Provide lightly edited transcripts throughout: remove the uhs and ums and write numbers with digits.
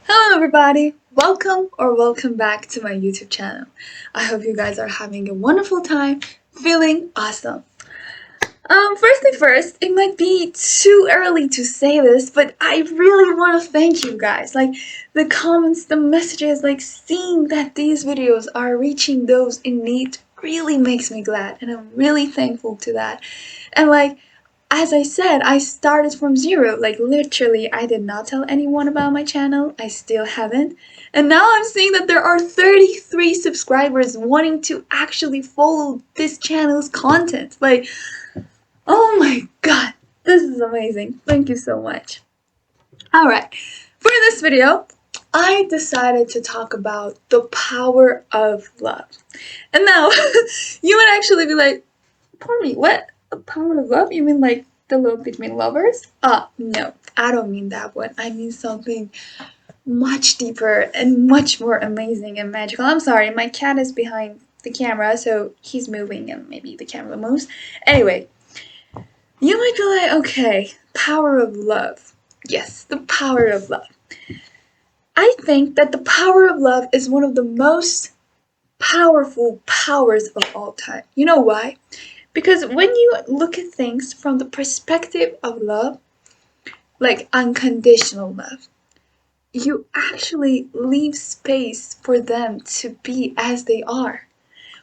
Hello everybody! Welcome back to my YouTube channel. I hope you guys are having a wonderful time, feeling awesome. First thing first, it might be too early to say this, but I really want to thank you guys. Like, the comments, the messages, like seeing that these videos are reaching those in need really makes me glad, and I'm really thankful to that. And like, as I said, I started from zero. Like, literally, I did not tell anyone about my channel. I still haven't. And now I'm seeing that there are 33 subscribers wanting to actually follow this channel's content. Like, oh my god, this is amazing. Thank you so much. Alright, for this video, I decided to talk about the power of love. And now, you would actually be like, pardon me, what? A power of love? You mean like the love between lovers? No, I don't mean that one. I mean something much deeper and much more amazing and magical. I'm sorry, my cat is behind the camera, so he's moving and maybe the camera moves. Anyway, you might be like, okay, power of love. Yes, the power of love. I think that the power of love is one of the most powerful powers of all time. You know why? Because when you look at things from the perspective of love, like unconditional love, you actually leave space for them to be as they are.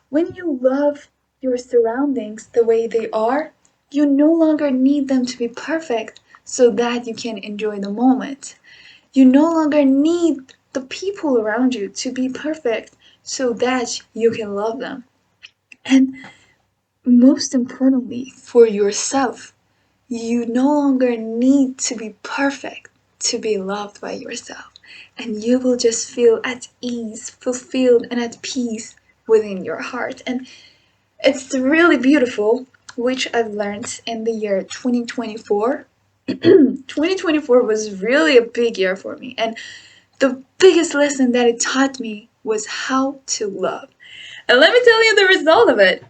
When you love your surroundings the way they are, you no longer need them to be perfect so that you can enjoy the moment. You no longer need the people around you to be perfect so that you can love them. And most importantly, for yourself, you no longer need to be perfect to be loved by yourself. And you will just feel at ease, fulfilled, and at peace within your heart. And it's really beautiful, which I've learned in the year 2024. 2024 was really a big year for me. And the biggest lesson that it taught me was how to love. And let me tell you the result of it.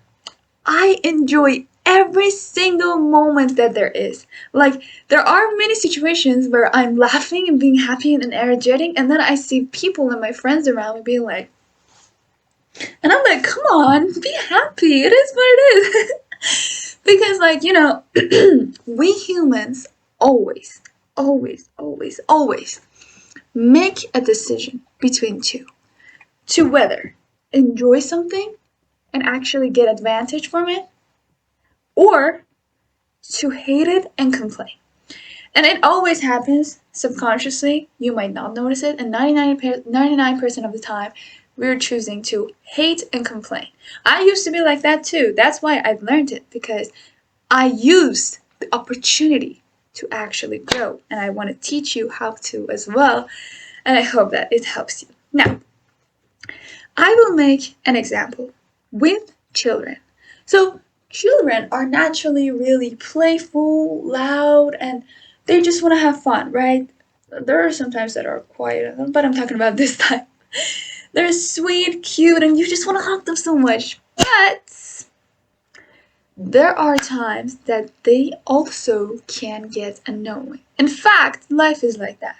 I enjoy every single moment that there is. Like, there are many situations where I'm laughing and being happy and energetic, and then I see people and my friends around me being like, and I'm like, come on, be happy. It is what it is. Because, like, we humans always make a decision between two to whether enjoy something and actually get advantage from it, or to hate it and complain. And it always happens subconsciously. You might not notice it, and 99% of the time, we're choosing to hate and complain. I used to be like that too. That's why I've learned it, because I used the opportunity to actually grow, and I want to teach you how to as well, and I hope that it helps you. Now, I will make an example with children. So, children are naturally really playful, loud, and they just want to have fun, right? There are some times that are quiet, but I'm talking about this time. They're sweet, cute, and you just want to hug them so much. But there are times that they also can get annoying. In fact, life is like that.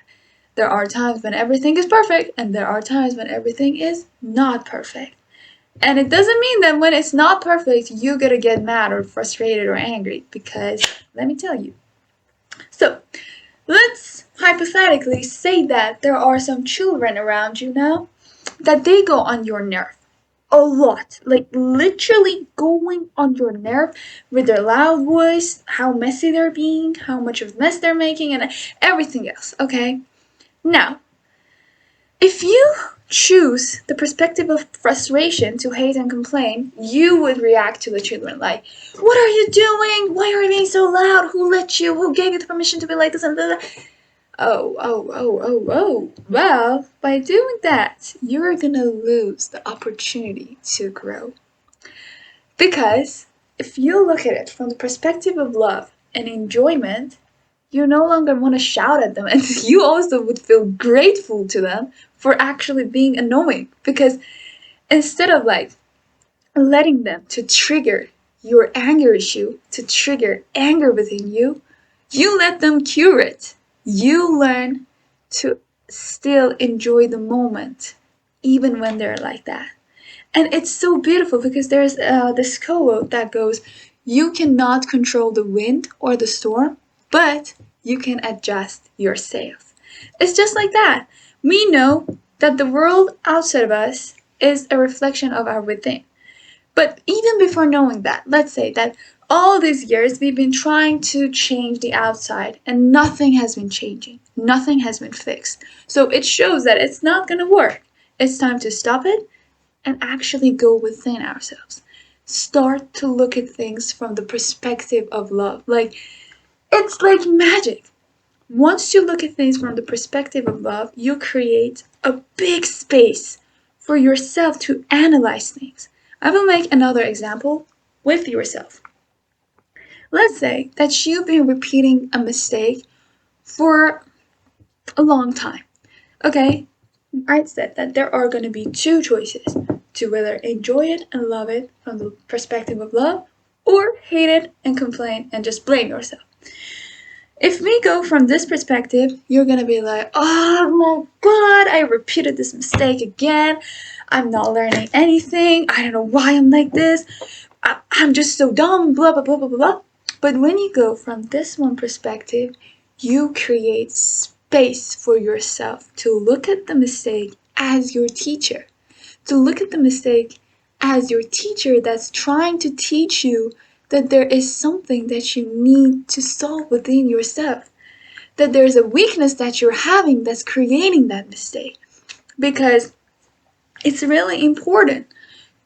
There are times when everything is perfect, and there are times when everything is not perfect. And it doesn't mean that when it's not perfect, you gotta get mad or frustrated or angry, because let me tell you. So, let's hypothetically say that there are some children around you now that they go on your nerve a lot, like literally going on your nerve with their loud voice, how messy they're being, how much of mess they're making, and everything else, okay? Now, if you choose the perspective of frustration to hate and complain, you would react to the children like, what are you doing? Why are you being so loud? Who let you? Who gave you the permission to be like this and that? Oh. Well, by doing that, you're gonna lose the opportunity to grow. Because if you look at it from the perspective of love and enjoyment, you no longer want to shout at them, and you also would feel grateful to them for actually being annoying, because instead of like letting them to trigger your anger issue, to trigger anger within you, you let them cure it. You learn to still enjoy the moment, even when they're like that. And it's so beautiful because there's this quote that goes, "You cannot control the wind or the storm, but you can adjust your sails." It's just like that. We know that the world outside of us is a reflection of our within. But even before knowing that, let's say that all these years we've been trying to change the outside and nothing has been changing. Nothing has been fixed. So it shows that it's not going to work. It's time to stop it and actually go within ourselves. Start to look at things from the perspective of love. Like, it's like magic. Once you look at things from the perspective of love, you create a big space for yourself to analyze things. I will make another example with yourself. Let's say that you've been repeating a mistake for a long time. Okay, I said that there are going to be two choices, to whether enjoy it and love it from the perspective of love, or hate it and complain and just blame yourself. If we go from this perspective, you're gonna be like, oh my god, I repeated this mistake again. I'm not learning anything. I don't know why I'm like this. I'm just so dumb, blah, blah, blah, blah, blah. But when you go from this one perspective, you create space for yourself to look at the mistake as your teacher, to look at the mistake as your teacher that's trying to teach you that there is something that you need to solve within yourself, that there's a weakness that you're having that's creating that mistake. Because it's really important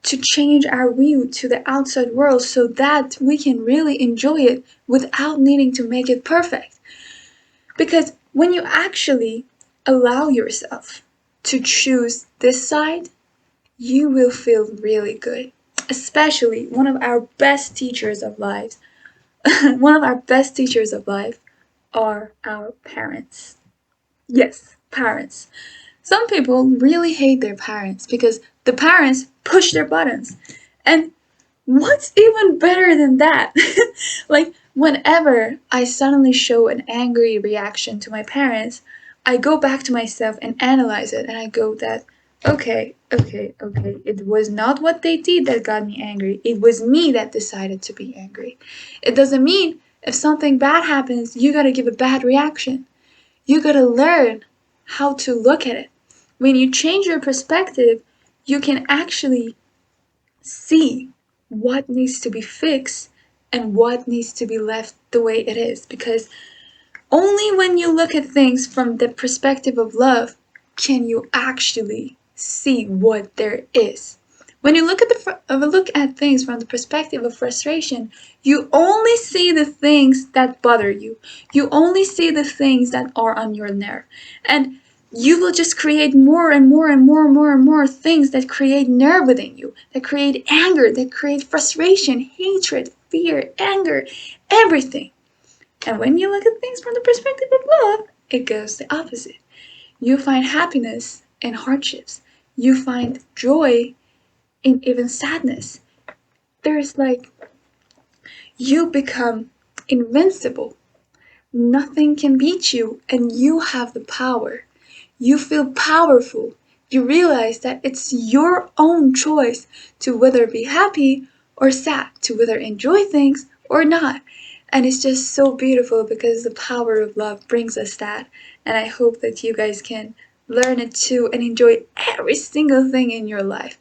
to change our view to the outside world so that we can really enjoy it without needing to make it perfect. Because when you actually allow yourself to choose this side, you will feel really good. Especially one of our best teachers of life, one of our best teachers of life are our parents. Yes, parents. Some people really hate their parents because the parents push their buttons. And what's even better than that? Like, whenever I suddenly show an angry reaction to my parents, I go back to myself and analyze it, and I go that, okay, it was not what they did that got me angry. It was me that decided to be angry. It doesn't mean if something bad happens, you gotta give a bad reaction. You gotta learn how to look at it. When you change your perspective, you can actually see what needs to be fixed and what needs to be left the way it is. Because only when you look at things from the perspective of love can you actually see what there is. When you look at things from the perspective of frustration, you only see the things that bother you. You only see the things that are on your nerve. And you will just create more and more and more and more and more things that create nerve within you, that create anger, that create frustration, hatred, fear, anger, everything. And when you look at things from the perspective of love, it goes the opposite. You find happiness in hardships. You find joy in even sadness. There's like, you become invincible. Nothing can beat you, and you have the power. You feel powerful. You realize that it's your own choice to whether be happy or sad, to whether enjoy things or not. And it's just so beautiful because the power of love brings us that. And I hope that you guys can learn it too and enjoy every single thing in your life.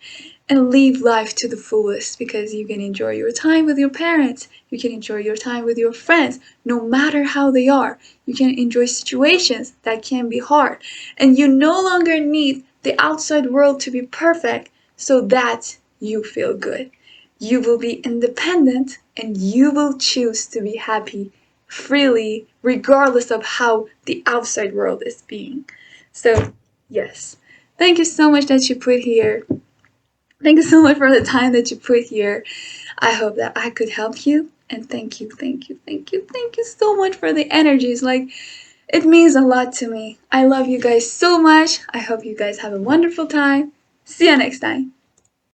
And live life to the fullest because you can enjoy your time with your parents. You can enjoy your time with your friends, no matter how they are. You can enjoy situations that can be hard. And you no longer need the outside world to be perfect so that you feel good. You will be independent and you will choose to be happy freely, regardless of how the outside world is being. So, yes. Thank you so much that you put here. Thank you so much for the time that you put here. I hope that I could help you. And thank you so much for the energies. Like, it means a lot to me. I love you guys so much. I hope you guys have a wonderful time. See you next time.